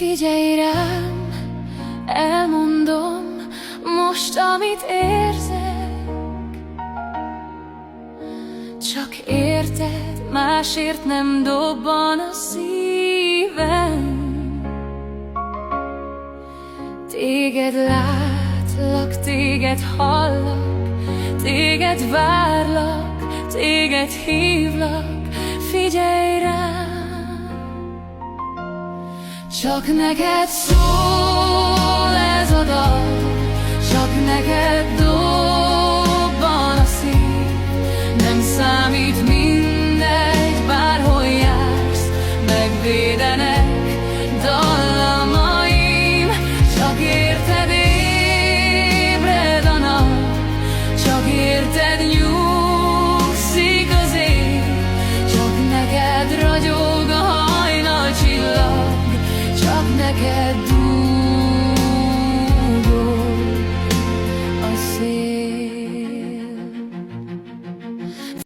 Figyelj rám, elmondom most, amit érzek. Csak érted, másért nem dobban a szívem. Téged látlak, téged hallak, téged várlak, téged hívlak, figyelj rám. Csak neked szól ez a dal, csak neked dobban a szív. Nem számít mindegy, bárhol jársz, megvédenek dallamaim. Csak érted ébred a nap, csak érted nyugszik az ég. Csak neked ragyog a hajnal csillag, csak neked